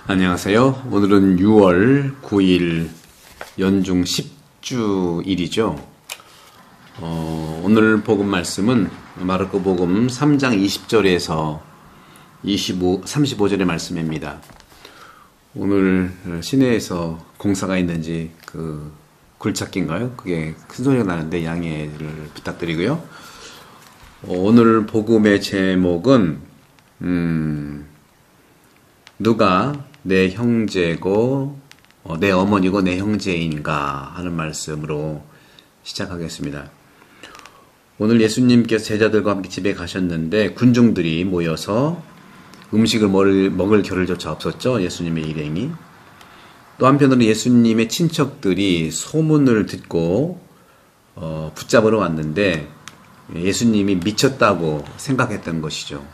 안녕하세요. 오늘은 6월 9일 연중 10주일이죠. 오늘 복음 말씀은 마르코 복음 3장 20절에서 35절의 말씀입니다. 오늘 시내에서 공사가 있는지 굴착기인가요? 그게 큰 소리가 나는데 양해를 부탁드리고요. 오늘 복음의 제목은 누가 내 형제고 내 어머니고 내 형제인가 하는 말씀으로 시작하겠습니다. 오늘 예수님께서 제자들과 함께 집에 가셨는데 군중들이 모여서 음식을 먹을 겨를조차 없었죠. 예수님의 일행이. 또 한편으로 예수님의 친척들이 소문을 듣고 붙잡으러 왔는데 예수님이 미쳤다고 생각했던 것이죠.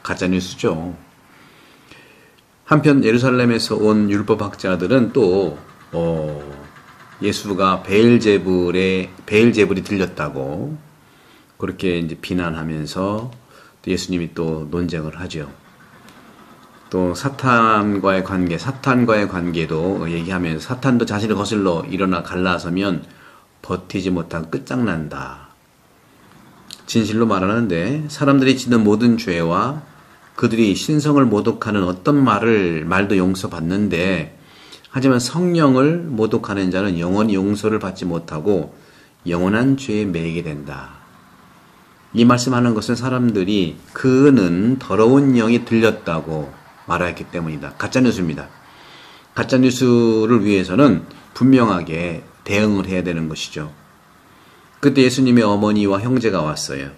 가짜뉴스죠. 한편 예루살렘에서 온 율법학자들은 또 예수가 베엘제불이 들렸다고 그렇게 이제 비난하면서 또 예수님이 또 논쟁을 하죠. 또 사탄과의 관계도 얘기하면서 사탄도 자신을 거슬러 일어나 갈라서면 버티지 못하고 끝장난다. 진실로 말하는데 사람들이 짓는 모든 죄와 그들이 신성을 모독하는 어떤 말도 용서받는데 하지만 성령을 모독하는 자는 영원히 용서를 받지 못하고 영원한 죄에 매이게 된다. 이 말씀하는 것은 사람들이 그는 더러운 영이 들렸다고 말하였기 때문이다. 가짜뉴스입니다. 가짜뉴스를 위해서는 분명하게 대응을 해야 되는 것이죠. 그때 예수님의 어머니와 형제가 왔어요.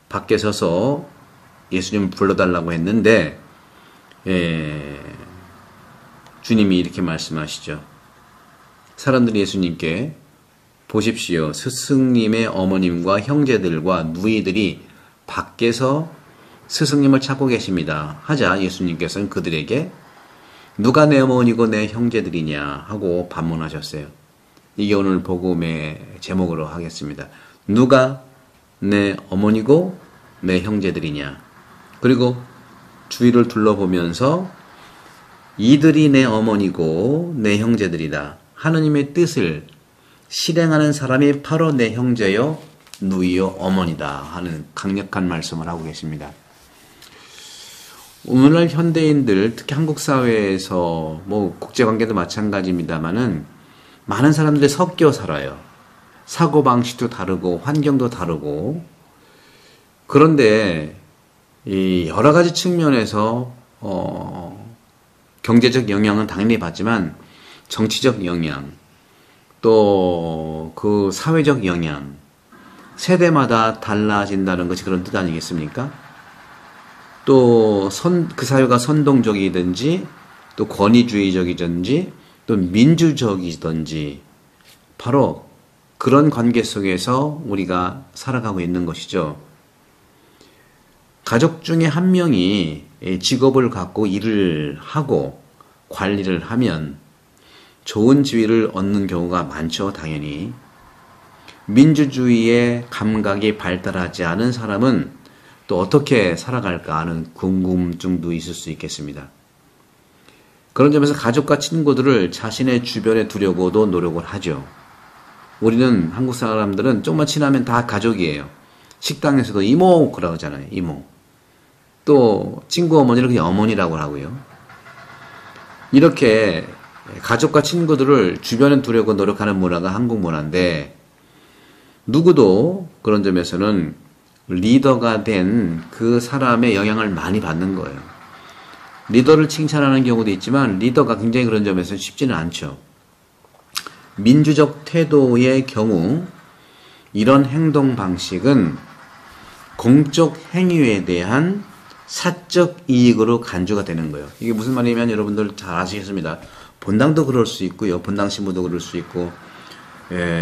밖에 서서 예수님을 불러달라고 했는데 주님이 이렇게 말씀하시죠. 사람들이 예수님께 보십시오. 스승님의 어머님과 형제들과 누이들이 밖에서 스승님을 찾고 계십니다. 하자 예수님께서는 그들에게 누가 내 어머니고 내 형제들이냐 하고 반문하셨어요. 이게 오늘 복음의 제목으로 하겠습니다. 누가 내 어머니고 내 형제들이냐. 그리고 주위를 둘러보면서 이들이 내 어머니고 내 형제들이다. 하느님의 뜻을 실행하는 사람이 바로 내 형제요, 누이요, 어머니다 하는 강력한 말씀을 하고 계십니다. 오늘날 현대인들, 특히 한국 사회에서 국제관계도 마찬가지입니다만은 많은 사람들이 섞여 살아요. 사고방식도 다르고 환경도 다르고 그런데 이 여러 가지 측면에서 경제적 영향은 당연히 받지만 정치적 영향 또 그 사회적 영향 세대마다 달라진다는 것이 그런 뜻 아니겠습니까? 또 그 사회가 선동적이든지 또 권위주의적이든지 또 민주적이든지 바로 그런 관계 속에서 우리가 살아가고 있는 것이죠. 가족 중에 한 명이 직업을 갖고 일을 하고 관리를 하면 좋은 지위를 얻는 경우가 많죠, 당연히. 민주주의의 감각이 발달하지 않은 사람은 또 어떻게 살아갈까 하는 궁금증도 있을 수 있겠습니다. 그런 점에서 가족과 친구들을 자신의 주변에 두려고도 노력을 하죠. 우리는 한국 사람들은 조금만 친하면 다 가족이에요. 식당에서도 이모 그러고 하잖아요. 이모. 또 친구 어머니를 그냥 어머니라고 하고요. 이렇게 가족과 친구들을 주변에 두려고 노력하는 문화가 한국 문화인데 누구도 그런 점에서는 리더가 된 그 사람의 영향을 많이 받는 거예요. 리더를 칭찬하는 경우도 있지만 리더가 굉장히 그런 점에서 쉽지는 않죠. 민주적 태도의 경우 이런 행동 방식은 공적 행위에 대한 사적 이익으로 간주가 되는 거예요. 이게 무슨 말이냐면 여러분들 잘 아시겠습니다. 본당도 그럴 수 있고요. 본당 신부도 그럴 수 있고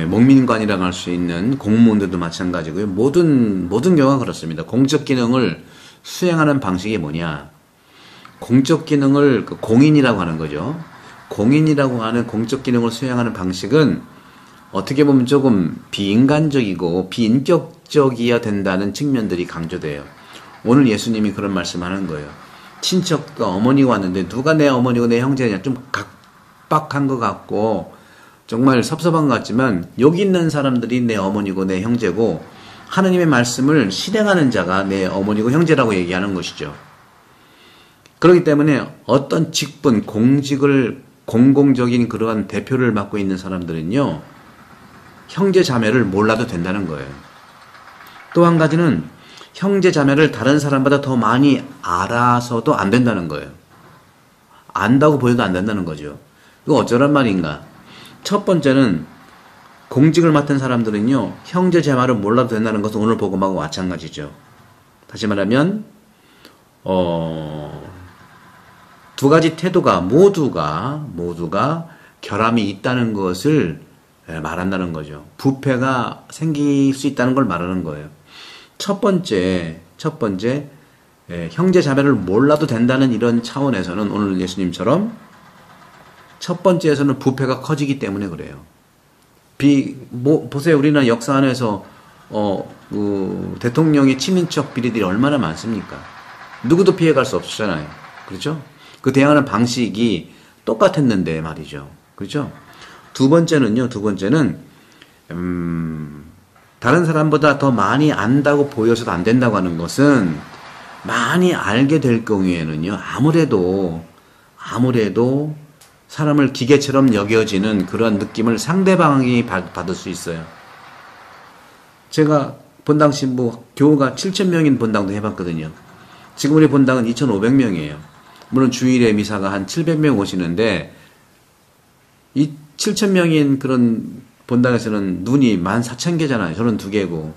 목민관이라고 할 수 있는 공무원들도 마찬가지고요. 모든 경우가 그렇습니다. 공적 기능을 수행하는 방식이 뭐냐. 공적 기능을 공인이라고 하는 거죠. 공인이라고 하는 공적 기능을 수행하는 방식은 어떻게 보면 조금 비인간적이고 비인격적이어야 된다는 측면들이 강조돼요. 오늘 예수님이 그런 말씀하는 거예요. 친척도 어머니가 왔는데 누가 내 어머니고 내 형제냐 좀 각박한 것 같고 정말 섭섭한 것 같지만 여기 있는 사람들이 내 어머니고 내 형제고 하느님의 말씀을 실행하는 자가 내 어머니고 형제라고 얘기하는 것이죠. 그렇기 때문에 어떤 직분, 공직을 공공적인 그러한 대표를 맡고 있는 사람들은요. 형제 자매를 몰라도 된다는 거예요. 또 한 가지는 형제 자매를 다른 사람보다 더 많이 알아서도 안 된다는 거예요. 안다고 보여도 안 된다는 거죠. 이거 어쩌란 말인가? 첫 번째는 공직을 맡은 사람들은요. 형제 자매를 몰라도 된다는 것은 오늘 복음하고 마찬가지죠. 다시 말하면 두 가지 태도가 모두가 결함이 있다는 것을 말한다는 거죠. 부패가 생길 수 있다는 걸 말하는 거예요. 첫 번째, 형제 자매를 몰라도 된다는 이런 차원에서는 오늘 예수님처럼 첫 번째에서는 부패가 커지기 때문에 그래요. 보세요. 우리나라 역사 안에서 대통령의 친인척 비리들이 얼마나 많습니까? 누구도 피해갈 수 없잖아요. 그렇죠? 그 대응하는 방식이 똑같았는데 말이죠. 그렇죠? 두 번째는 다른 사람보다 더 많이 안다고 보여서도 안 된다고 하는 것은 많이 알게 될 경우에는요. 아무래도 사람을 기계처럼 여겨지는 그런 느낌을 상대방이 받을 수 있어요. 제가 본당 신부 교우가 7,000명인 본당도 해봤거든요. 지금 우리 본당은 2,500명이에요. 물론 주일에 미사가 한 700명 오시는데 이 7,000명인 그런 본당에서는 눈이 14,000개잖아요. 저는 2개고.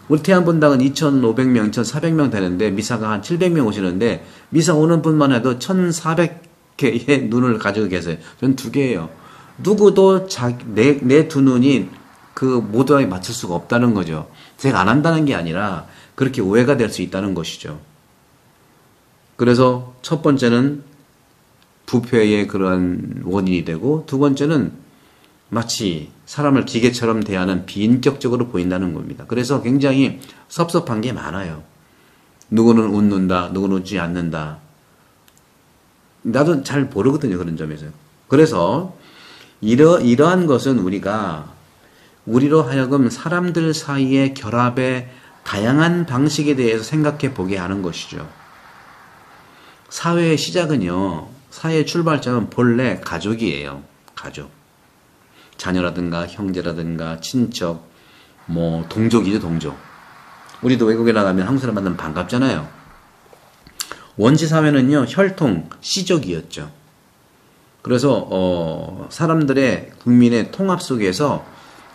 우리 태안 본당은 2,500명, 2,400명 되는데 미사가 한 700명 오시는데 미사 오는 분만 해도 1,400개의 눈을 가지고 계세요. 저는 2개예요. 누구도 내 두 눈이 그 모두에 맞출 수가 없다는 거죠. 제가 안 한다는 게 아니라 그렇게 오해가 될 수 있다는 것이죠. 그래서 첫 번째는 부패의 그런 원인이 되고 두 번째는 마치 사람을 기계처럼 대하는 비인격적으로 보인다는 겁니다. 그래서 굉장히 섭섭한 게 많아요. 누구는 웃는다, 누구는 웃지 않는다. 나도 잘 모르거든요. 그런 점에서. 그래서 이러한 것은 우리로 하여금 사람들 사이의 결합의 다양한 방식에 대해서 생각해 보게 하는 것이죠. 사회의 시작은요. 사회의 출발점은 본래 가족이에요. 가족. 자녀라든가 형제라든가 친척, 동족이죠, 동족. 우리도 외국에 나가면 한국 사람 만나면 반갑잖아요. 원시 사회는요, 혈통, 씨족이었죠. 그래서 사람들의 국민의 통합 속에서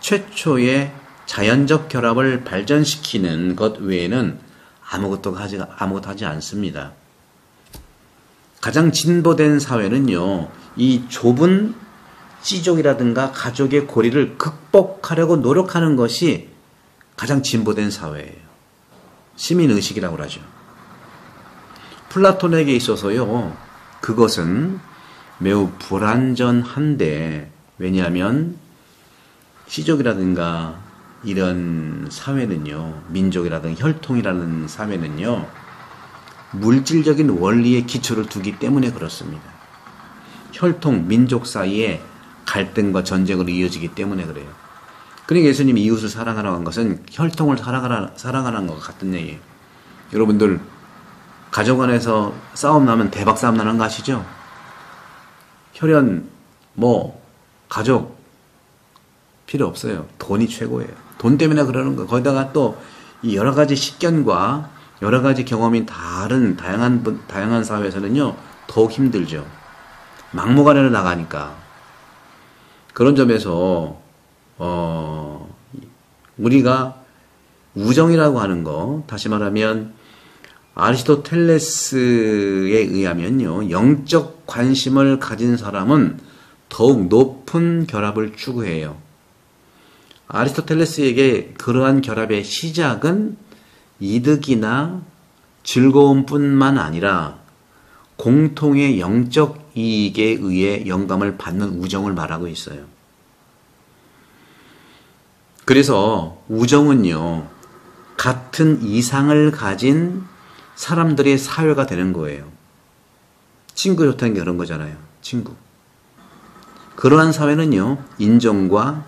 최초의 자연적 결합을 발전시키는 것 외에는 아무것도 하지 않습니다. 가장 진보된 사회는요, 이 좁은 씨족이라든가 가족의 고리를 극복하려고 노력하는 것이 가장 진보된 사회예요. 시민의식이라고 하죠. 플라톤에게 있어서요, 그것은 매우 불완전한데, 왜냐하면 씨족이라든가 이런 사회는요, 민족이라든가 혈통이라는 사회는요, 물질적인 원리에 기초를 두기 때문에 그렇습니다. 혈통, 민족 사이에 갈등과 전쟁으로 이어지기 때문에 그래요. 그러니까 예수님이 이웃을 사랑하라고 한 것은 혈통을 사랑하라는 것 같은 얘기예요. 여러분들 가족 안에서 싸움 나면 대박 싸움 나는 거 아시죠? 혈연, 가족 필요 없어요. 돈이 최고예요. 돈 때문에 그러는 거예요. 거기다가 또 이 여러 가지 식견과 여러 가지 경험이 다양한 사회에서는요 더욱 힘들죠. 막무가내로 나가니까. 그런 점에서 우리가 우정이라고 하는 거, 다시 말하면 아리스토텔레스에 의하면요, 영적 관심을 가진 사람은 더욱 높은 결합을 추구해요. 아리스토텔레스에게 그러한 결합의 시작은 이득이나 즐거움뿐만 아니라 공통의 영적 이익에 의해 영감을 받는 우정을 말하고 있어요. 그래서 우정은요, 같은 이상을 가진 사람들의 사회가 되는 거예요. 친구 좋다는 게 그런 거잖아요. 친구. 그러한 사회는요, 인종과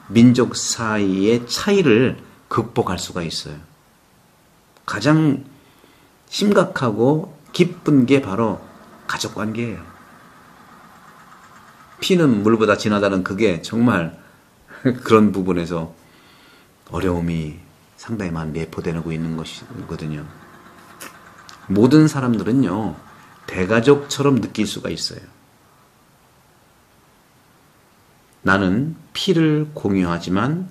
민족 사이의 차이를 극복할 수가 있어요. 가장 심각하고 기쁜 게 바로 가족 관계예요. 피는 물보다 진하다는 그게 정말 그런 부분에서 어려움이 상당히 많이 내포되고 있는 것이거든요. 모든 사람들은요, 대가족처럼 느낄 수가 있어요. 나는 피를 공유하지만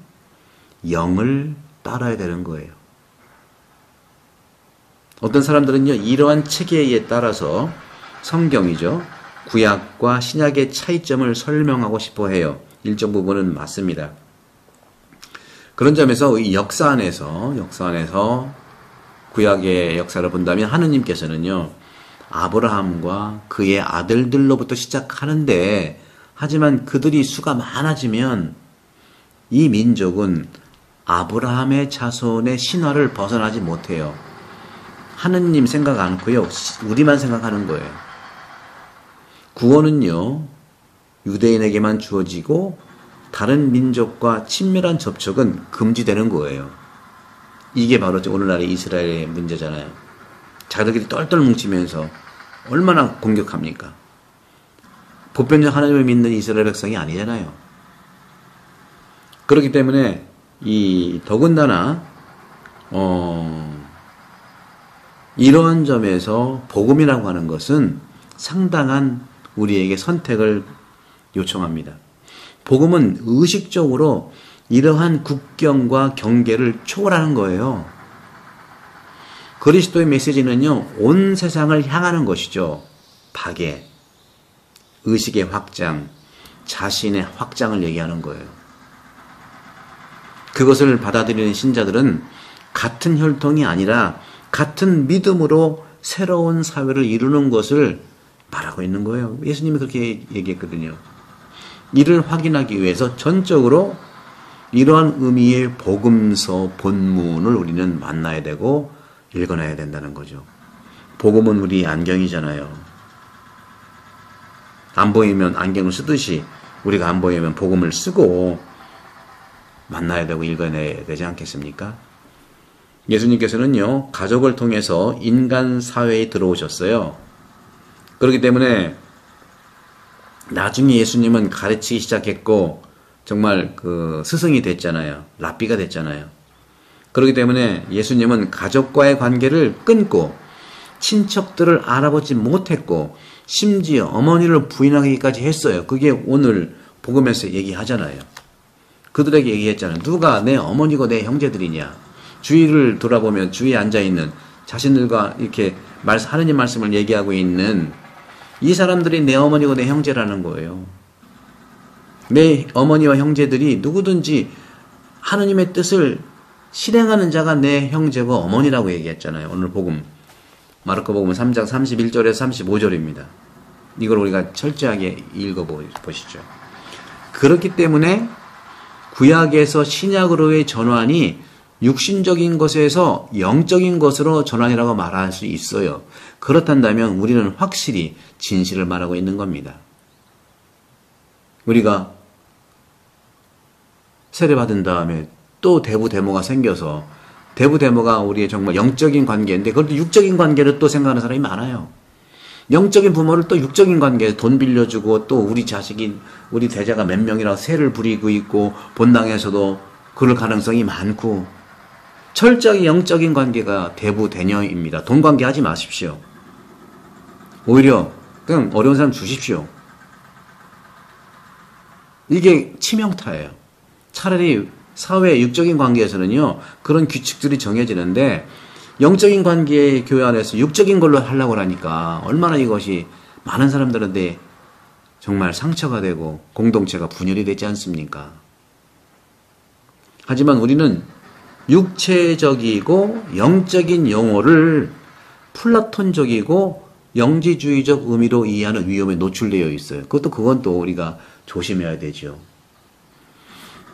영을 따라야 되는 거예요. 어떤 사람들은요, 이러한 체계에 따라서 성경이죠, 구약과 신약의 차이점을 설명하고 싶어 해요. 일정 부분은 맞습니다. 그런 점에서 이 역사 안에서 구약의 역사를 본다면 하느님께서는요, 아브라함과 그의 아들들로부터 시작하는데, 하지만 그들이 수가 많아지면 이 민족은 아브라함의 자손의 신화를 벗어나지 못해요. 하느님 생각 않고요, 우리만 생각하는 거예요. 구원은요, 유대인에게만 주어지고 다른 민족과 친밀한 접촉은 금지되는 거예요. 이게 바로 오늘날의 이스라엘의 문제잖아요. 자기들끼리 똘똘 뭉치면서 얼마나 공격합니까? 보편적 하나님을 믿는 이스라엘 백성이 아니잖아요. 그렇기 때문에 더군다나 이러한 점에서 복음이라고 하는 것은 상당한 우리에게 선택을 요청합니다. 복음은 의식적으로 이러한 국경과 경계를 초월하는 거예요. 그리스도의 메시지는요, 온 세상을 향하는 것이죠. 박애, 의식의 확장, 자신의 확장을 얘기하는 거예요. 그것을 받아들이는 신자들은 같은 혈통이 아니라 같은 믿음으로 새로운 사회를 이루는 것을 말하고 있는 거예요. 예수님이 그렇게 얘기했거든요. 이를 확인하기 위해서 전적으로 이러한 의미의 복음서 본문을 우리는 만나야 되고 읽어놔야 된다는 거죠. 복음은 우리 안경이잖아요. 안 보이면 안경을 쓰듯이 우리가 안 보이면 복음을 쓰고 만나야 되고 읽어내야 되지 않겠습니까? 예수님께서는요, 가족을 통해서 인간 사회에 들어오셨어요. 그렇기 때문에 나중에 예수님은 가르치기 시작했고 정말 그 스승이 됐잖아요. 랍비가 됐잖아요. 그렇기 때문에 예수님은 가족과의 관계를 끊고 친척들을 알아보지 못했고 심지어 어머니를 부인하기까지 했어요. 그게 오늘 복음에서 얘기하잖아요. 그들에게 얘기했잖아요. 누가 내 어머니고 내 형제들이냐. 주위를 돌아보면 주위에 앉아있는 자신들과 이렇게 하느님 말씀을 얘기하고 있는 이 사람들이 내 어머니고 내 형제라는 거예요. 내 어머니와 형제들이 누구든지 하느님의 뜻을 실행하는 자가 내 형제고 어머니라고 얘기했잖아요. 오늘 복음 마르코 복음 3장 31절에서 35절입니다. 이걸 우리가 철저하게 읽어보시죠. 그렇기 때문에 구약에서 신약으로의 전환이 육신적인 것에서 영적인 것으로 전환이라고 말할 수 있어요. 그렇단다면 우리는 확실히 진실을 말하고 있는 겁니다. 우리가 세례받은 다음에 또 대부대모가 생겨서 대부대모가 우리의 정말 영적인 관계인데 그것도 육적인 관계를 또 생각하는 사람이 많아요. 영적인 부모를 또 육적인 관계에 돈 빌려주고 또 우리 자식이 우리 대자가 몇 명이라고 세를 부리고 있고 본당에서도 그럴 가능성이 많고 철저하게 영적인 관계가 대부대녀입니다. 돈 관계 하지 마십시오. 오히려 그냥 어려운 사람 주십시오. 이게 치명타예요. 차라리 사회 육적인 관계에서는요 그런 규칙들이 정해지는데 영적인 관계의 교회 안에서 육적인 걸로 하려고 하니까 얼마나 이것이 많은 사람들한테 정말 상처가 되고 공동체가 분열이 되지 않습니까? 하지만 우리는 육체적이고 영적인 용어를 플라톤적이고 영지주의적 의미로 이해하는 위험에 노출되어 있어요. 그건 또 우리가 조심해야 되죠.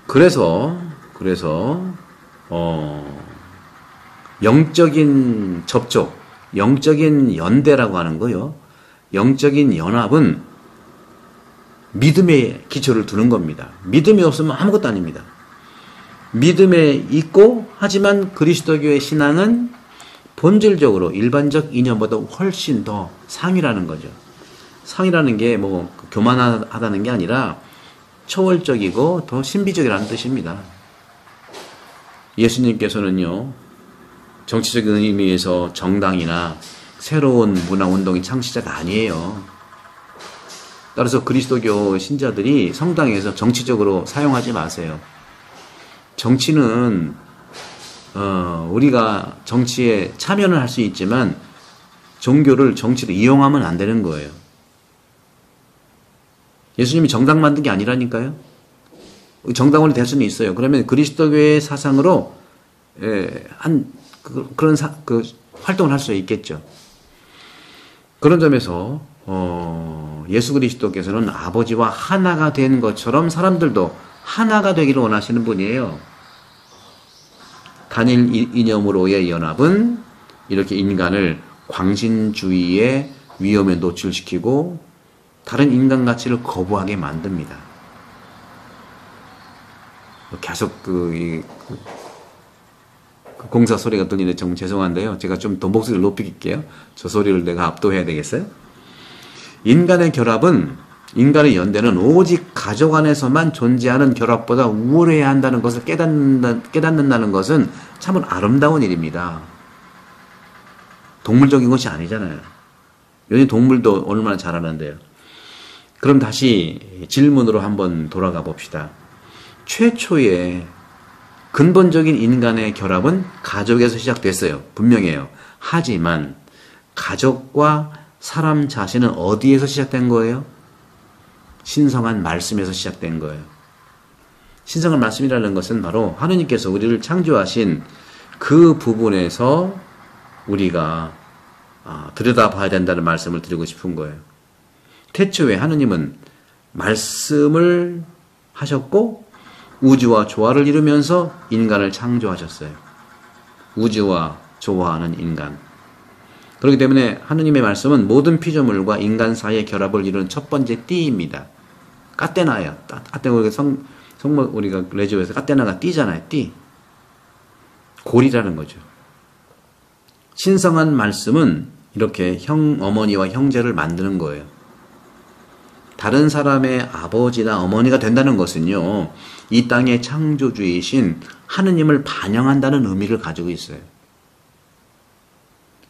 그래서 영적인 접촉, 영적인 연대라고 하는 거요. 영적인 연합은 믿음의 기초를 두는 겁니다. 믿음이 없으면 아무것도 아닙니다. 믿음에 있고 하지만 그리스도교의 신앙은 본질적으로 일반적 이념보다 훨씬 더 상위라는 거죠. 상이라는 게 뭐 교만하다는 게 아니라 초월적이고 더 신비적이라는 뜻입니다. 예수님께서는요, 정치적인 의미에서 정당이나 새로운 문화운동의 창시자가 아니에요. 따라서 그리스도교 신자들이 성당에서 정치적으로 사용하지 마세요. 정치는 우리가 정치에 참여는 할 수 있지만 종교를 정치로 이용하면 안 되는 거예요. 예수님이 정당 만든 게 아니라니까요. 정당원이 될 수는 있어요. 그러면 그리스도교의 사상으로 그런 활동을 할 수 있겠죠. 그런 점에서 예수 그리스도께서는 아버지와 하나가 된 것처럼 사람들도 하나가 되기를 원하시는 분이에요. 단일 이념으로의 연합은 이렇게 인간을 광신주의의 위험에 노출시키고 다른 인간 가치를 거부하게 만듭니다. 계속 공사 소리가 들리는데 정말 죄송한데요. 제가 좀 더 목소리를 높일게요. 저 소리를 내가 압도해야 되겠어요? 인간의 결합은, 인간의 연대는 오직 가족 안에서만 존재하는 결합보다 우월해야 한다는 것을 깨닫는다는 것은 참으로 아름다운 일입니다. 동물적인 것이 아니잖아요. 요즘 동물도 얼마나 잘하는데요. 그럼 다시 질문으로 한번 돌아가 봅시다. 최초의 근본적인 인간의 결합은 가족에서 시작됐어요. 분명해요. 하지만 가족과 사람 자신은 어디에서 시작된 거예요? 신성한 말씀에서 시작된 거예요. 신성한 말씀이라는 것은 바로 하느님께서 우리를 창조하신 그 부분에서 우리가 들여다봐야 된다는 말씀을 드리고 싶은 거예요. 태초에 하느님은 말씀을 하셨고 우주와 조화를 이루면서 인간을 창조하셨어요. 우주와 조화하는 인간. 그렇기 때문에 하느님의 말씀은 모든 피조물과 인간 사이의 결합을 이루는 첫 번째 띠입니다. 까떼나야. 까떼나 성모 우리가 레지오에서 까떼나가 띠잖아요. 띠. 골이라는 거죠. 신성한 말씀은 이렇게 어머니와 형제를 만드는 거예요. 다른 사람의 아버지나 어머니가 된다는 것은요, 이 땅의 창조주이신 하느님을 반영한다는 의미를 가지고 있어요.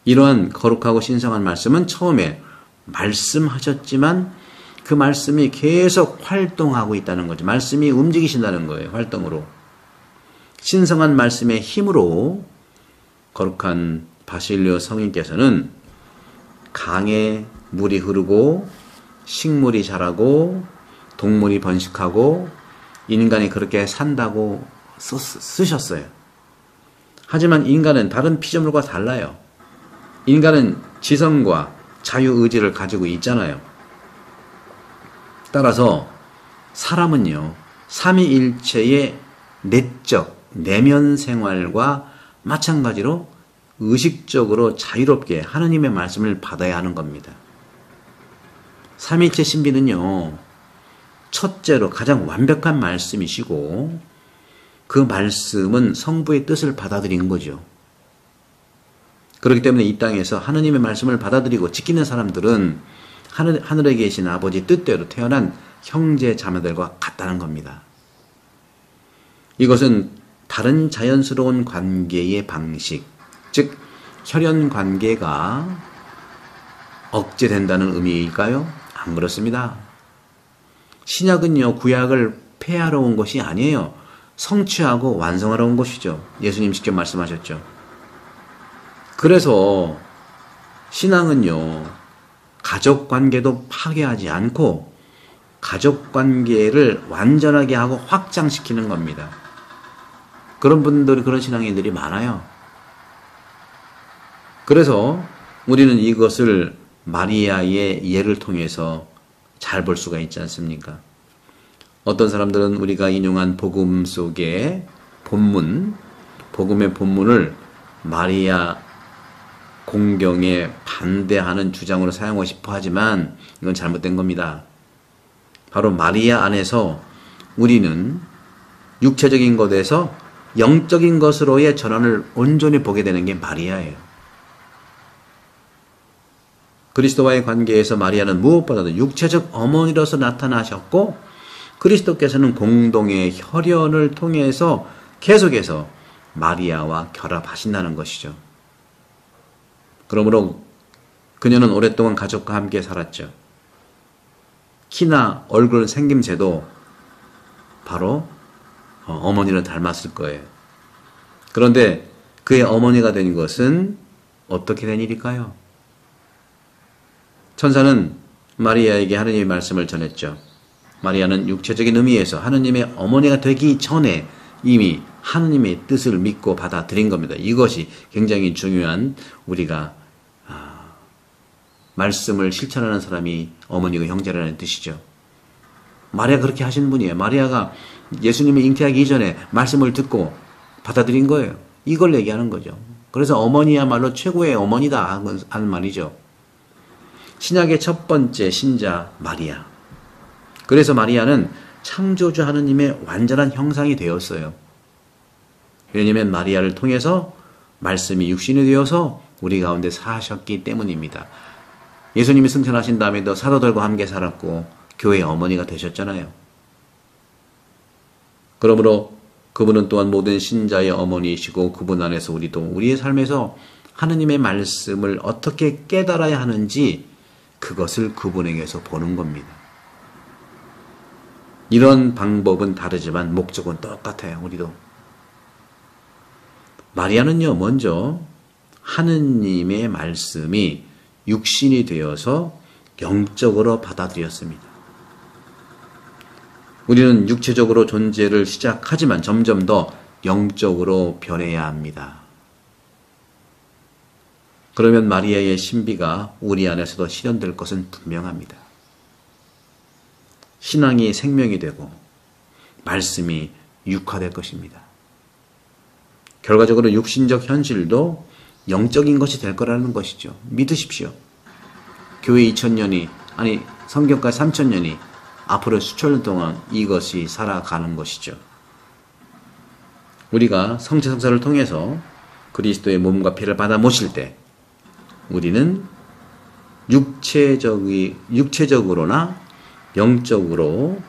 이러한 거룩하고 신성한 말씀은 처음에 말씀하셨지만 그 말씀이 계속 활동하고 있다는 거죠. 말씀이 움직이신다는 거예요. 활동으로. 신성한 말씀의 힘으로 거룩한 바실리오 성인께서는 강에 물이 흐르고 식물이 자라고 동물이 번식하고 인간이 그렇게 산다고 쓰셨어요. 하지만 인간은 다른 피조물과 달라요. 인간은 지성과 자유의지를 가지고 있잖아요. 따라서 사람은요, 삼위일체의 내적, 내면 생활과 마찬가지로 의식적으로 자유롭게 하느님의 말씀을 받아야 하는 겁니다. 삼위일체 신비는요, 첫째로 가장 완벽한 말씀이시고 그 말씀은 성부의 뜻을 받아들인 거죠. 그렇기 때문에 이 땅에서 하느님의 말씀을 받아들이고 지키는 사람들은 하늘에 계신 아버지 뜻대로 태어난 형제 자매들과 같다는 겁니다. 이것은 다른 자연스러운 관계의 방식, 즉 혈연 관계가 억제된다는 의미일까요? 안 그렇습니다. 신약은요, 구약을 폐하러 온 것이 아니에요. 성취하고 완성하러 온 것이죠. 예수님 직접 말씀하셨죠. 그래서 신앙은요, 가족관계도 파괴하지 않고 가족관계를 완전하게 하고 확장시키는 겁니다. 그런 분들이, 그런 신앙인들이 많아요. 그래서 우리는 이것을 마리아의 예를 통해서 잘 볼 수가 있지 않습니까? 어떤 사람들은 우리가 인용한 복음 속에 복음의 본문을 마리아 공경에 반대하는 주장으로 사용하고 싶어 하지만 이건 잘못된 겁니다. 바로 마리아 안에서 우리는 육체적인 것에서 영적인 것으로의 전환을 온전히 보게 되는 게 마리아예요. 그리스도와의 관계에서 마리아는 무엇보다도 육체적 어머니로서 나타나셨고 그리스도께서는 공동의 혈연을 통해서 계속해서 마리아와 결합하신다는 것이죠. 그러므로 그녀는 오랫동안 가족과 함께 살았죠. 키나 얼굴 생김새도 바로 어머니를 닮았을 거예요. 그런데 그의 어머니가 된 것은 어떻게 된 일일까요? 천사는 마리아에게 하느님의 말씀을 전했죠. 마리아는 육체적인 의미에서 하느님의 어머니가 되기 전에 이미 하느님의 뜻을 믿고 받아들인 겁니다. 이것이 굉장히 중요한 우리가 말씀을 실천하는 사람이 어머니가 형제라는 뜻이죠. 마리아가 그렇게 하신 분이에요. 마리아가 예수님이 잉태하기 이전에 말씀을 듣고 받아들인 거예요. 이걸 얘기하는 거죠. 그래서 어머니야말로 최고의 어머니다 하는 말이죠. 신약의 첫 번째 신자 마리아. 그래서 마리아는 창조주 하느님의 완전한 형상이 되었어요. 왜냐하면 마리아를 통해서 말씀이 육신이 되어서 우리 가운데 사셨기 때문입니다. 예수님이 승천하신 다음에도 사도들과 함께 살았고 교회의 어머니가 되셨잖아요. 그러므로 그분은 또한 모든 신자의 어머니이시고 그분 안에서 우리도 우리의 삶에서 하느님의 말씀을 어떻게 깨달아야 하는지 그것을 그분에게서 보는 겁니다. 이런 방법은 다르지만 목적은 똑같아요. 우리도. 마리아는요, 먼저 하느님의 말씀이 육신이 되어서 영적으로 받아들였습니다. 우리는 육체적으로 존재를 시작하지만 점점 더 영적으로 변해야 합니다. 그러면 마리아의 신비가 우리 안에서도 실현될 것은 분명합니다. 신앙이 생명이 되고 말씀이 육화될 것입니다. 결과적으로 육신적 현실도 영적인 것이 될 거라는 것이죠. 믿으십시오. 교회 2000년이 아니 성경까지 3000년이 앞으로 수천 년 동안 이것이 살아가는 것이죠. 우리가 성체성사를 통해서 그리스도의 몸과 피를 받아 모실 때 우리는 육체적으로나 영적으로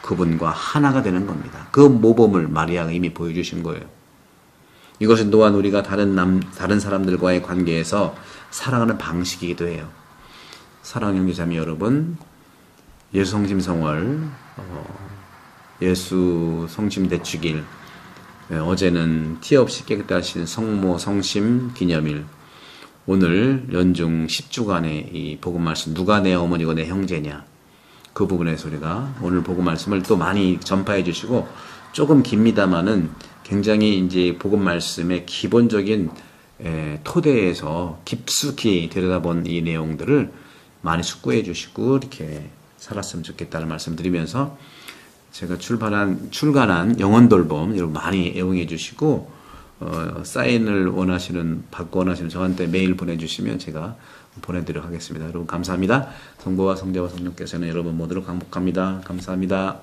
그분과 하나가 되는 겁니다. 그 모범을 마리아가 이미 보여주신 거예요. 이것은 또한 우리가 다른 사람들과의 관계에서 살아가는 방식이기도 해요. 사랑하는 형제자매 여러분, 예수 성심 성월, 예수 성심 대축일, 어제는 티 없이 깨끗하신 성모 성심 기념일, 오늘 연중 10주간의 이 복음 말씀, 누가 내 어머니고 내 형제냐, 그 부분에서 우리가 오늘 복음 말씀을 또 많이 전파해 주시고, 조금 깁니다만은 굉장히 이제 복음 말씀의 기본적인 토대에서 깊숙이 들여다본 이 내용들을 많이 숙고해 주시고 이렇게 살았으면 좋겠다는 말씀 드리면서, 제가 출간한 영혼 돌봄 여러분 많이 애용해 주시고, 사인을 받고 원하시는 저한테 메일 보내주시면 제가 보내드리도록 하겠습니다. 여러분 감사합니다. 성부와 성자와 성령께서는 여러분 모두를 강복합니다. 감사합니다.